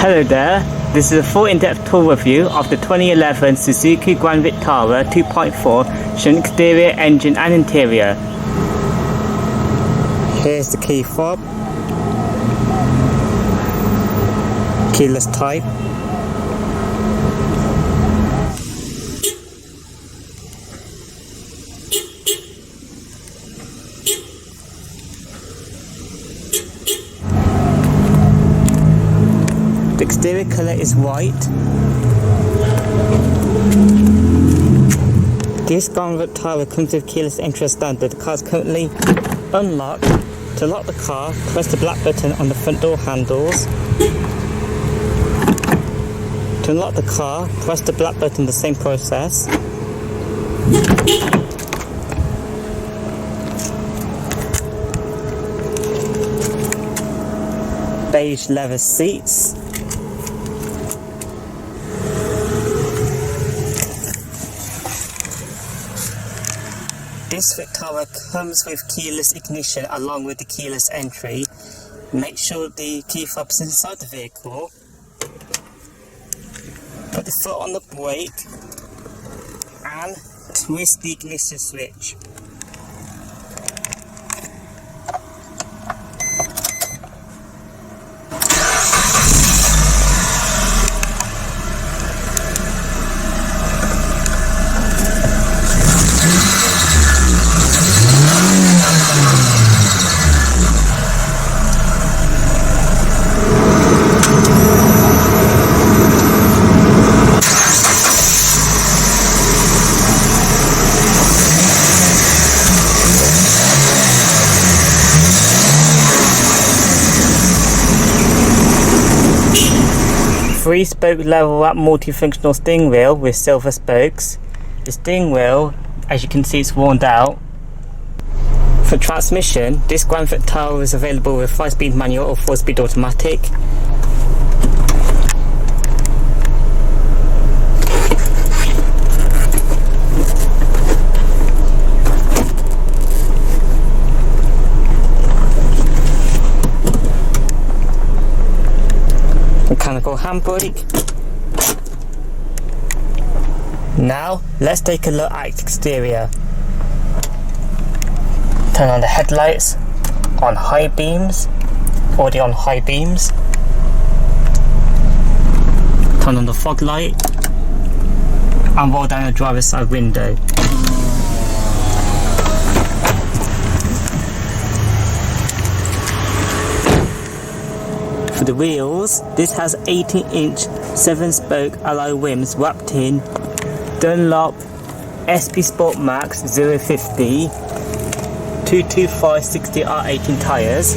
Hello there, this is a full in-depth tour review of the 2011 Suzuki Grand Vitara 2.4 showing exterior, engine and interior. Here's the key fob, keyless type, the exterior colour is white. This Grand Vitara comes with keyless entry standard. The car is currently unlocked. To lock the car, press the black button on the front door handles. To unlock the car, press the black button, the same process. Beige leather seats. This Vitara comes with keyless ignition along with the keyless entry. Make sure the key fob is inside the vehicle. Put the foot on the brake and twist the ignition switch. Three-spoke level up multifunctional steering wheel with silver spokes. The steering wheel, as you can see, it's worn out. For transmission, this Grand Vitara is available with 5-speed manual or 4-speed automatic. Mechanical handbrake. Now let's take a look at its exterior. Turn on the headlights on high beams, already on high beams. Turn on the fog light and roll down the driver's side window. For the wheels, this has 18-inch 7-spoke alloy rims wrapped in Dunlop SP Sport Max 050 225/60R18 tyres.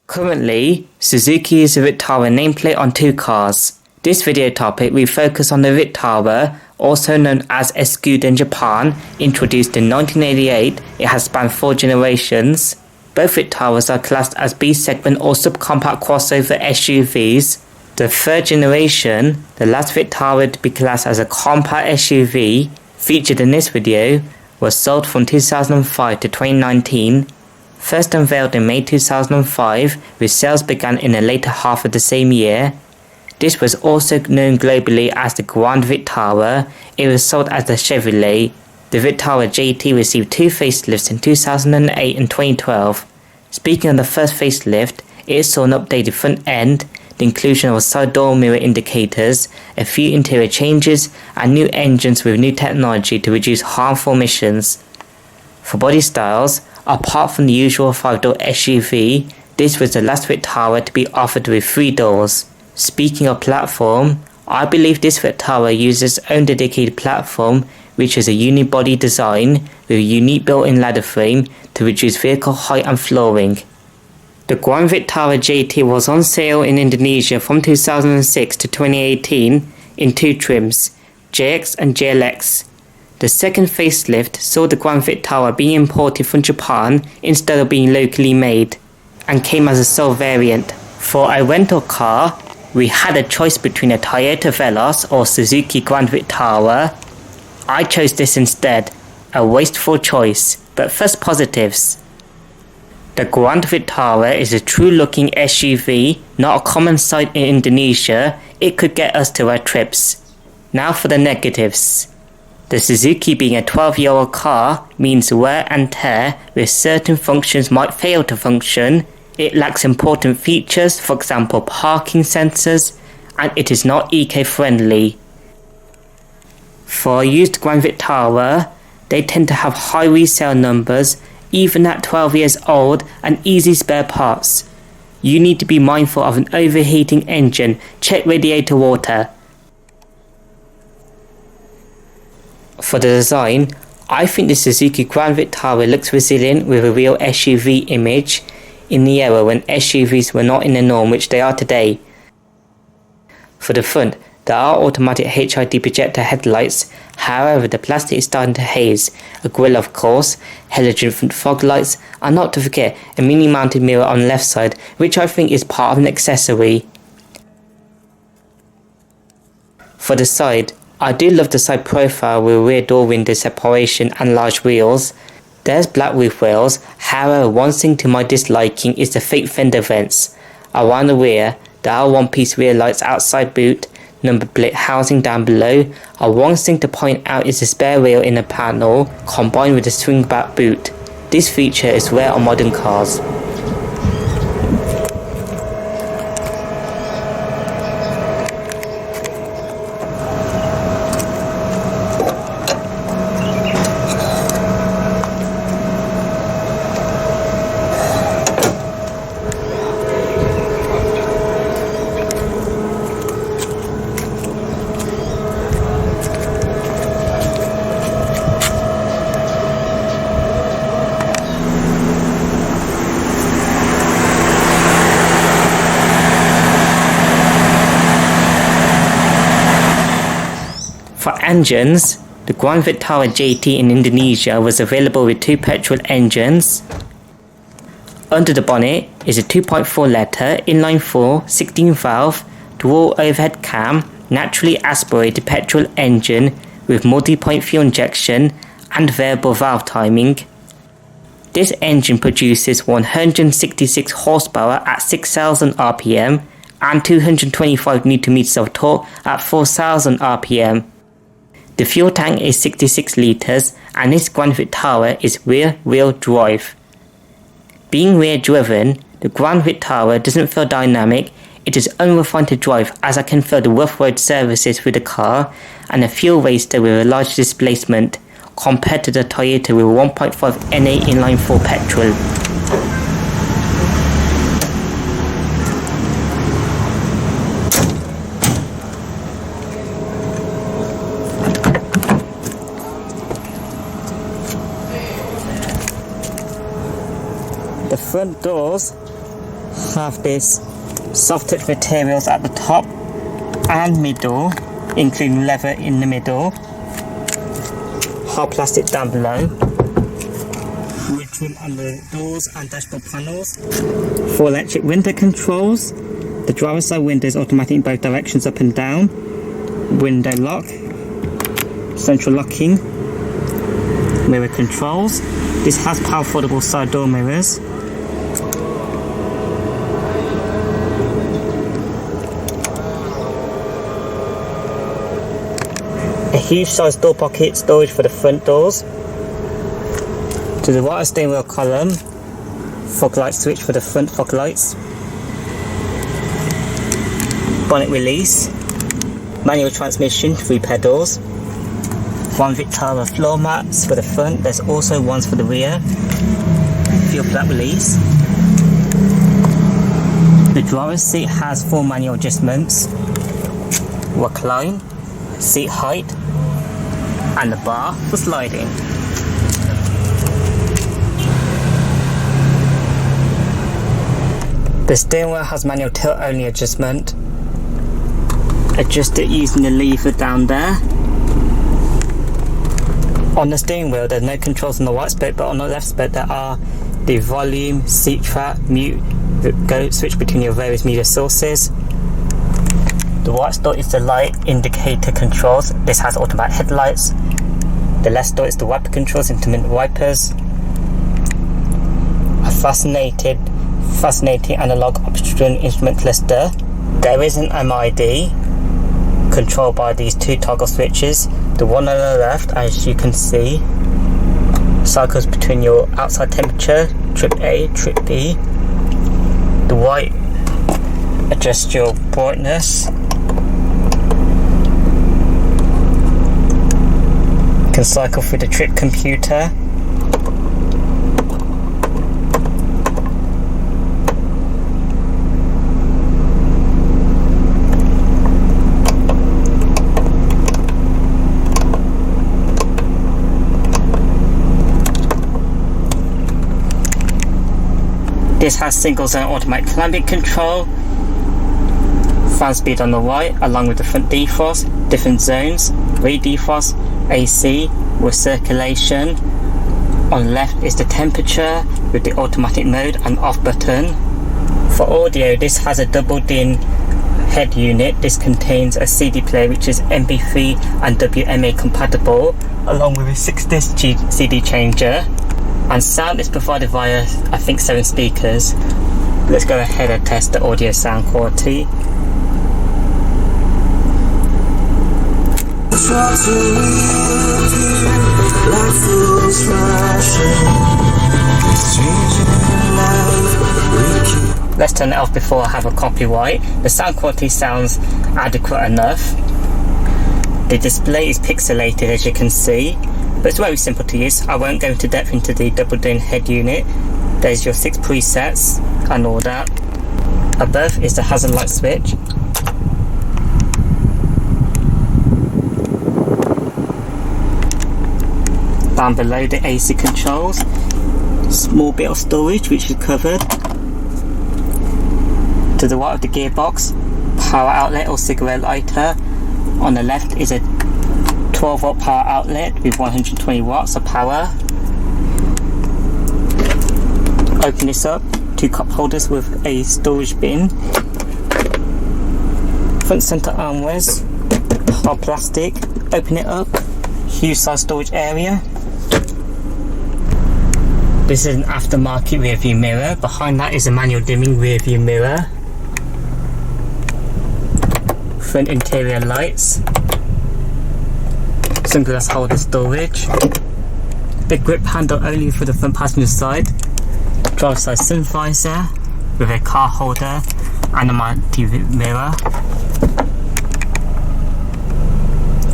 Currently, Suzuki uses a Vitara nameplate on 2 cars. This video topic we focus on the Vitara, also known as Escudo in Japan, introduced in 1988. It has spanned 4 generations. Both Vitaras are classed as B segment or subcompact crossover SUVs. The 3rd generation, the last Vitara to be classed as a compact SUV, featured in this video, was sold from 2005 to 2019. First unveiled in May 2005, with sales began in the later half of the same year. This was also known globally as the Grand Vitara. It was sold as the Chevrolet. The Vitara JT received 2 facelifts in 2008 and 2012. Speaking of the first facelift, it saw an updated front end, the inclusion of side door mirror indicators, a few interior changes, and new engines with new technology to reduce harmful emissions. For body styles, apart from the usual 5-door SUV, this was the last Vitara to be offered with 3 doors. Speaking of platform, I believe this Vitara uses its own dedicated platform, which is a unibody design with a unique built-in ladder frame to reduce vehicle height and flooring. The Grand Vitara JT was on sale in Indonesia from 2006 to 2018 in 2 trims, JLX and JLX. The second facelift saw the Grand Vitara being imported from Japan instead of being locally made, and came as a sole variant. For a rental car, we had a choice between a Toyota Veloz or Suzuki Grand Vitara. I chose this instead, a wasteful choice, but first positives. The Grand Vitara is a true-looking SUV, not a common sight in Indonesia. It could get us to our trips. Now for the negatives. The Suzuki being a 12-year-old car means wear and tear with certain functions might fail to function. It lacks important features, for example parking sensors, and it is not eco-friendly. For a used Grand Vitara, they tend to have high resale numbers, even at 12 years old, and easy spare parts. You need to be mindful of an overheating engine. Check radiator water. For the design, I think the Suzuki Grand Vitara looks resilient with a real SUV image in the era when SUVs were not in the norm, which they are today. For the front, there are automatic HID projector headlights, however the plastic is starting to haze. A grille of course, halogen front fog lights, and not to forget a mini mounted mirror on the left side, which I think is part of an accessory. For the side, I do love the side profile with rear door window separation and large wheels. There's black roof rails, however one thing to my disliking is the fake fender vents. Around the rear, there are one-piece rear lights outside boot, number plate housing down below. One thing to point out is the spare wheel in the panel combined with the swing back boot. This feature is rare on modern cars. For engines, the Grand Vitara JT in Indonesia was available with two petrol engines. Under the bonnet is a 2.4 litre inline-4 16-valve dual overhead cam naturally aspirated petrol engine with multi-point fuel injection and variable valve timing. This engine produces 166 horsepower at 6,000 rpm and 225 Nm of torque at 4,000 rpm. The fuel tank is 66 litres and this Grand Vitara is rear-wheel drive. Being rear-driven, the Grand Vitara doesn't feel dynamic. It is unrefined to drive as I can feel the rough road surfaces with the car and a fuel waster with a large displacement compared to the Toyota with 1.5 NA inline-4 petrol. The front doors have this soft touch materials at the top and middle, including leather in the middle, hard plastic down below, wood trim on the doors and dashboard panels, 4 electric window controls, the driver's side window is automatic in both directions up and down, window lock, central locking, mirror controls. This has power foldable side door mirrors. A huge size door pocket storage for the front doors. To the right steering wheel column, fog light switch for the front fog lights. Bonnet release, manual transmission, 3 pedals. Grand Vitara floor mats for the front, there's also ones for the rear. Fuel flap release. The driver's seat has 4 manual adjustments. Recline, seat height, and the bar for sliding. The steering wheel has manual tilt only adjustment. Adjust it using the lever down there. On the steering wheel there's no controls on the right spoke, but on the left spoke there are the volume, seat track, mute, go switch between your various media sources. The right store is the light indicator controls. This has automatic headlights. The left store is the wiper controls, intermittent wipers. a fascinating analog option instrument cluster. There is an MID controlled by these two toggle switches. The one on the left, as you can see, cycles between your outside temperature, trip A, trip B. The white adjusts your brightness. You can cycle through the trip computer. This has single zone automatic climate control, fan speed on the right along with the front defrost, different zones, rear defrost, AC with circulation. On the left is the temperature with the automatic mode and off button. For audio, this has a double DIN head unit. This contains a CD player which is MP3 and WMA compatible, along with a 6-disc CD changer. And sound is provided via, I think, 7 speakers. Let's go ahead and test the audio sound quality. Let's turn it off before I have a copyright. The sound quality sounds adequate enough. The display is pixelated, as you can see, but it's very simple to use. I won't go into depth into the double DIN head unit. There's your 6 presets and all that. Above is the hazard light switch. Down below, the AC controls. Small bit of storage which is covered. To the right of the gearbox, power outlet or cigarette lighter. On the left is a 12-watt power outlet with 120 watts of power. Open this up, 2 cup holders with a storage bin. Front center armrest, hard plastic. Open it up, huge size storage area. This is an aftermarket rear view mirror. Behind that is a manual dimming rear view mirror. Front interior lights. Sunglass holder storage. Big grip handle only for the front passenger side. Driver side sun visor with a car holder and a multi mirror.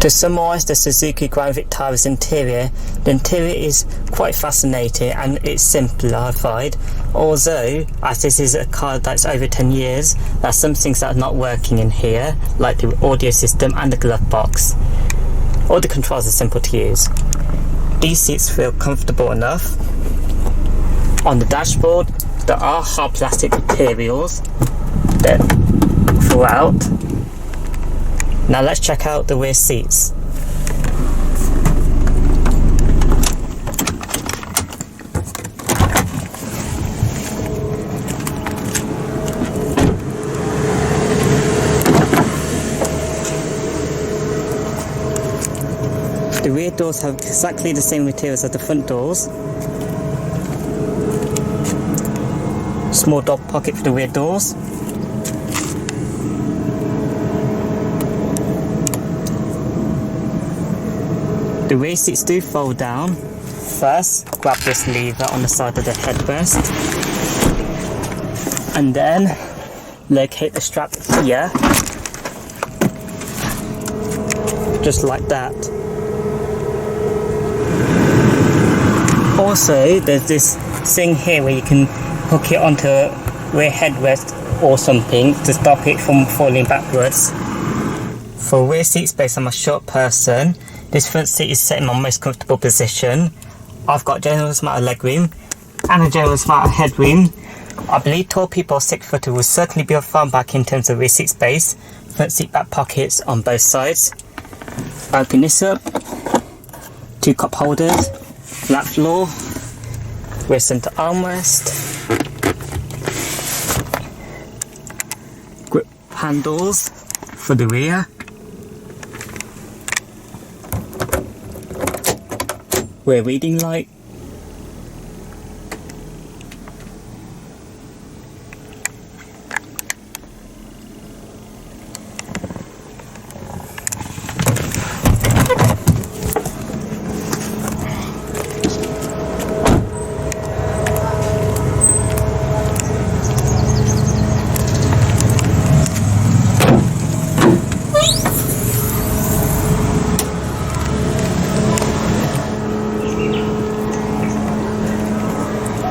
To summarise the Suzuki Grand Vitara's interior, the interior is quite fascinating and it's simplified. Although, as this is a car that's over 10 years, there are some things that are not working in here, like the audio system and the glove box. All the controls are simple to use. These seats feel comfortable enough. On the dashboard, there are hard plastic materials that throughout. Now let's check out the rear seats. The rear doors have exactly the same materials as the front doors. Small dog pocket for the rear doors. The rear seats do fold down. First, grab this lever on the side of the headrest, and then locate the strap here, just like that. Also, there's this thing here where you can hook it onto a rear headrest or something to stop it from falling backwards. For rear seat space, I'm a short person. This front seat is set in my most comfortable position. I've got a generous amount of legroom and a generous amount of headroom. I believe tall people or 6-footer will certainly be a fun back in terms of rear seat space. Front seat back pockets on both sides. Open this up. 2 cup holders, flat floor, rear center armrest, grip handles for the rear. Rear reading light,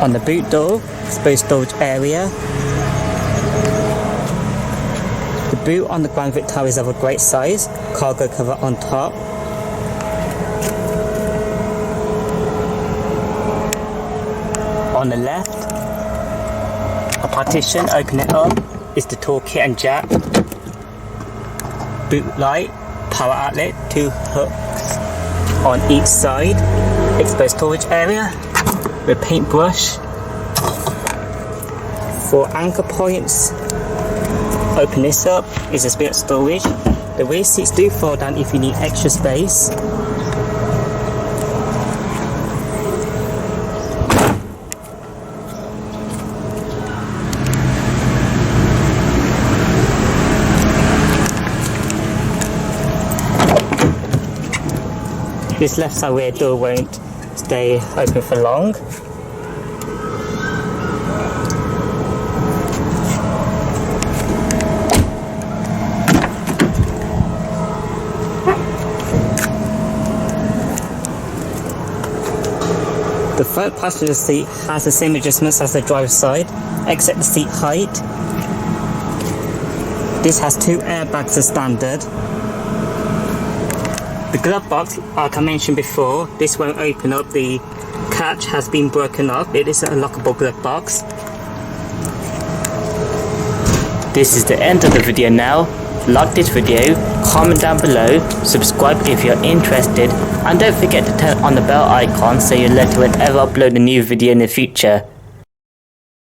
On the boot door, space storage area. The boot on the Grand Vitara is of a great size, cargo cover on top. On the left, a partition, open it up, is the toolkit and jack. Boot light, power outlet, 2 hooks on each side. Exposed storage area with paintbrush. 4 anchor points. Open this up, is a spare storage. The rear seats do fold down if you need extra space. This left side rear door won't stay open for long. The front passenger seat has the same adjustments as the driver's side, except the seat height. This has 2 airbags as standard. The glove box, like I mentioned before, this won't open up. The catch has been broken up. It is a lockable glove box. This is the end of the video now. Like this video, comment down below, subscribe if you're interested, and don't forget to turn on the bell icon so you're alerted whenever I upload a new video in the future.